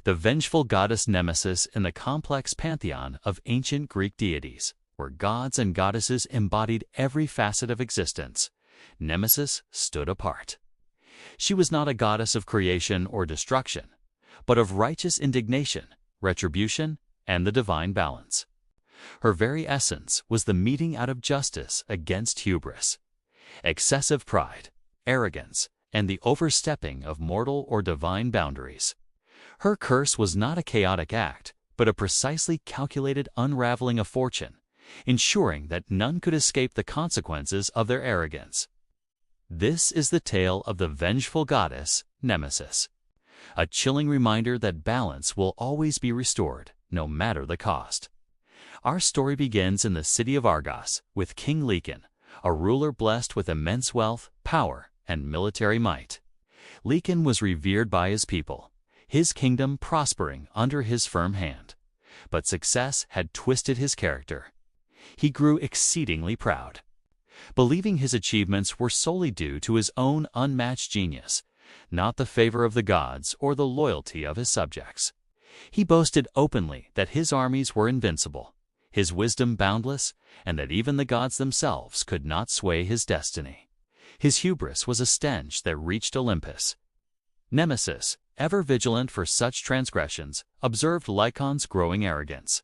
the vengeful goddess Nemesis in the complex pantheon of ancient Greek deities, where gods and goddesses embodied every facet of existence. Nemesis stood apart. She was not a goddess of creation or destruction, but of righteous indignation, retribution, and the divine balance. Her very essence was the meting out of justice against hubris, excessive pride, arrogance, and the overstepping of mortal or divine boundaries. Her curse was not a chaotic act, but a precisely calculated unraveling of fortune, ensuring that none could escape the consequences of their arrogance. This is the tale of the vengeful goddess Nemesis, a chilling reminder that balance will always be restored, no matter the cost. Our story begins in the city of Argos with King Lykon, a ruler blessed with immense wealth, power, and military might. Lykon was revered by his people, his kingdom prospering under his firm hand. But success had twisted his character. He grew exceedingly proud, believing his achievements were solely due to his own unmatched genius, not the favor of the gods or the loyalty of his subjects. He boasted openly that his armies were invincible, his wisdom boundless, and that even the gods themselves could not sway his destiny. His hubris was a stench that reached Olympus. Nemesis, ever vigilant for such transgressions, observed Lykon's growing arrogance.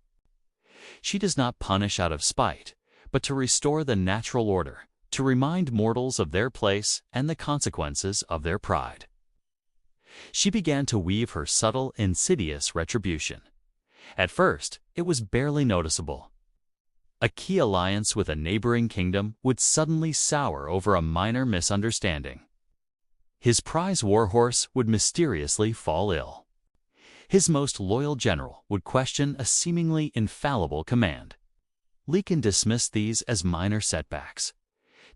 She does not punish out of spite, but to restore the natural order, to remind mortals of their place and the consequences of their pride. She began to weave her subtle, insidious retribution. At first, it was barely noticeable. A key alliance with a neighboring kingdom would suddenly sour over a minor misunderstanding. His prize warhorse would mysteriously fall ill. His most loyal general would question a seemingly infallible command. Lykon dismissed these as minor setbacks,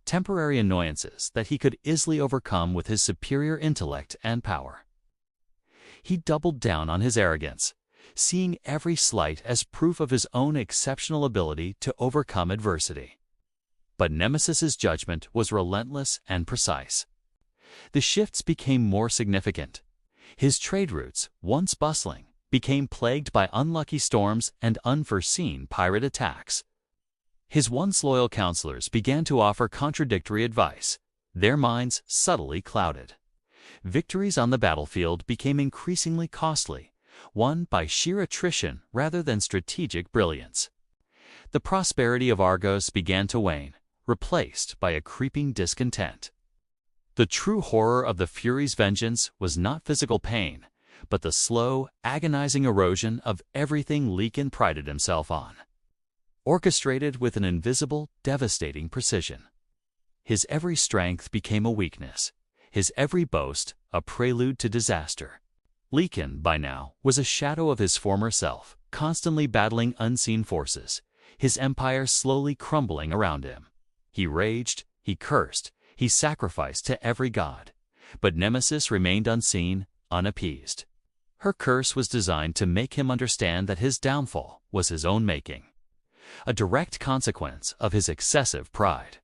temporary annoyances that he could easily overcome with his superior intellect and power. He doubled down on his arrogance, seeing every slight as proof of his own exceptional ability to overcome adversity. But Nemesis's judgment was relentless and precise. The shifts became more significant. His trade routes, once bustling, became plagued by unlucky storms and unforeseen pirate attacks. His once loyal counselors began to offer contradictory advice, their minds subtly clouded. Victories on the battlefield became increasingly costly, won by sheer attrition rather than strategic brilliance. The prosperity of Argos began to wane, replaced by a creeping discontent. The true horror of the Furies' vengeance was not physical pain, but the slow, agonizing erosion of everything Lykon prided himself on, orchestrated with an invisible, devastating precision. His every strength became a weakness, his every boast a prelude to disaster. Lykon, by now, was a shadow of his former self, constantly battling unseen forces, his empire slowly crumbling around him. He raged, he cursed, he sacrificed to every god, but Nemesis remained unseen, unappeased. Her curse was designed to make him understand that his downfall was his own making, a direct consequence of his excessive pride.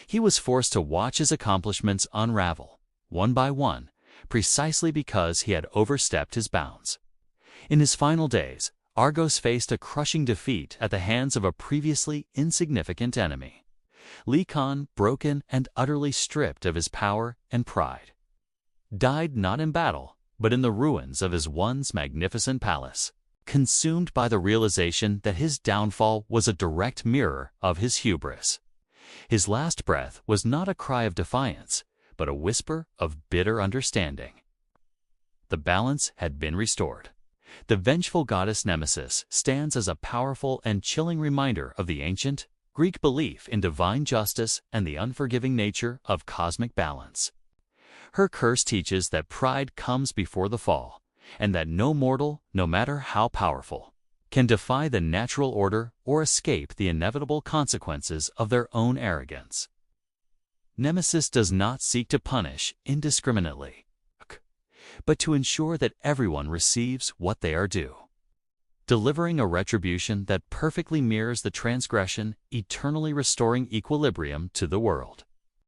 He was forced to watch his accomplishments unravel, one by one, precisely because he had overstepped his bounds. In his final days, Argos faced a crushing defeat at the hands of a previously insignificant enemy. Lykon, broken and utterly stripped of his power and pride, died not in battle, but in the ruins of his once magnificent palace, consumed by the realization that his downfall was a direct mirror of his hubris. His last breath was not a cry of defiance, but a whisper of bitter understanding. The balance had been restored. The vengeful goddess Nemesis stands as a powerful and chilling reminder of the ancient Greek belief in divine justice and the unforgiving nature of cosmic balance. Her curse teaches that pride comes before the fall, and that no mortal, no matter how powerful, can defy the natural order or escape the inevitable consequences of their own arrogance. Nemesis does not seek to punish indiscriminately, but to ensure that everyone receives what they are due, delivering a retribution that perfectly mirrors the transgression, eternally restoring equilibrium to the world.